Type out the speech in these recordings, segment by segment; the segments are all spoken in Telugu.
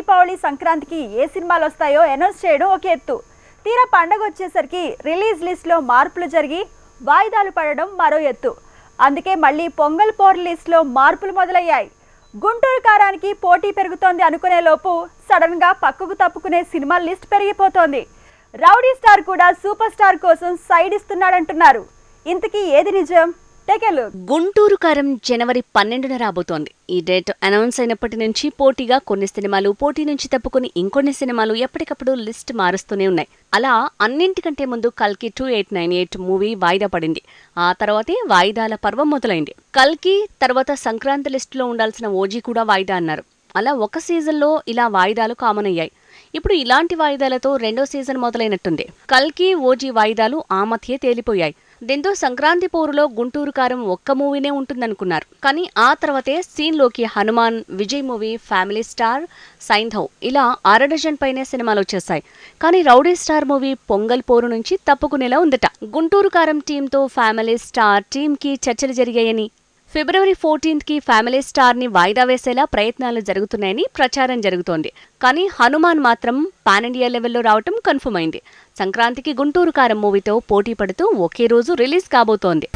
దీపావళి సంక్రాంతికి ఏ సినిమాలు వస్తాయో అనౌన్స్ చేయడం ఒక ఎత్తు. తీరా పండగ వచ్చేసరికి రిలీజ్ లిస్ట్లో మార్పులు జరిగి వాయిదాలు పడడం మరో ఎత్తు. అందుకే మళ్ళీ పొంగల్ పోర్ లిస్ట్లో మార్పులు మొదలయ్యాయి. గుంటూరు కారానికి పోటీ పెరుగుతోంది అనుకునే లోపు సడన్గా పక్కకు తప్పుకునే సినిమా లిస్ట్ పెరిగిపోతోంది. రౌడీ స్టార్ కూడా సూపర్ స్టార్ కోసం సైడ్ ఇస్తున్నాడంటున్నారు. ఇంతకీ ఏది నిజం? గుంటూరు కారం జనవరి 12న రాబోతోంది. ఈ డేట్ అనౌన్స్ అయినప్పటి నుంచి పోటీగా కొన్ని సినిమాలు, పోటీ నుంచి తప్పుకుని ఇంకొన్ని సినిమాలు ఎప్పటికప్పుడు లిస్ట్ మారుస్తూనే ఉన్నాయి. అలా అన్నింటికంటే ముందు కల్కి 2898 మూవీ వాయిదా పడింది. ఆ తర్వాతే వాయిదాల పర్వం మొదలైంది. కల్కి తర్వాత సంక్రాంతి లిస్టులో ఉండాల్సిన ఓజీ కూడా వాయిదా అన్నారు. అలా ఒక సీజన్లో ఇలా వాయిదాలు కామన్ అయ్యాయి. ఇప్పుడు ఇలాంటి వాయిదాలతో రెండో సీజన్ మొదలైనట్టుంది. కల్కి, ఓజీ వాయిదాలు ఆ మధ్యే తేలిపోయాయి. దీంతో సంక్రాంతి పోరులో గుంటూరు కారం ఒక్క మూవీనే ఉంటుందనుకున్నారు. కానీ ఆ తర్వాతే సీన్లోకి Hanuman, Vijay movie, family star, Saindhav ఇలా 6 డజన్ పైనే సినిమాలు వచ్చేశాయి. కానీ రౌడీ స్టార్ మూవీ పొంగల్ పోరు నుంచి తప్పుకునేలా ఉందట. గుంటూరు కారం టీంతో ఫ్యామిలీ స్టార్ టీంకి చర్చలు జరిగాయని, ఫిబ్రవరి 14కి ఫ్యామిలీ స్టార్ని వాయిదా వేసేలా ప్రయత్నాలు జరుగుతున్నాయని ప్రచారం జరుగుతోంది. కానీ హనుమాన్ మాత్రం పాన్ ఇండియా లెవెల్లో రావటం కన్ఫర్మ్ అయింది. సంక్రాంతికి గుంటూరు కారం మూవీతో పోటీ పడుతూ ఒకే రోజు రిలీజ్ కాబోతోంది.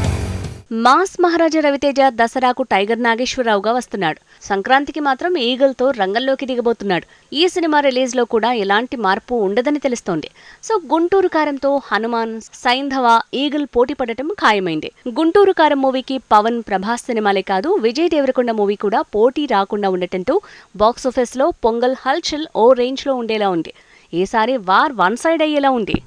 మాస్ మహారాజా రవితేజ దసరాకు టైగర్ నాగేశ్వరరావుగా వస్తున్నాడు. సంక్రాంతికి మాత్రం ఈగల్తో రంగంలోకి దిగబోతున్నాడు. ఈ సినిమా రిలీజ్లో కూడా ఎలాంటి మార్పు ఉండదని తెలుస్తోంది. సో గుంటూరు కారంతో హనుమాన్, సైంధవ, ఈగల్ పోటీ పడటం ఖాయమైంది. గుంటూరు కారం మూవీకి పవన్, ప్రభాస్ సినిమాలే కాదు విజయ్ దేవరకొండ మూవీ కూడా పోటీ రాకుండా ఉండటంతో బాక్సాఫీస్లో పొంగల్ హల్చల్ ఓ రేంజ్లో ఉండేలా ఉంది. ఈసారి వార్ వన్ సైడ్ అయ్యేలా ఉంది.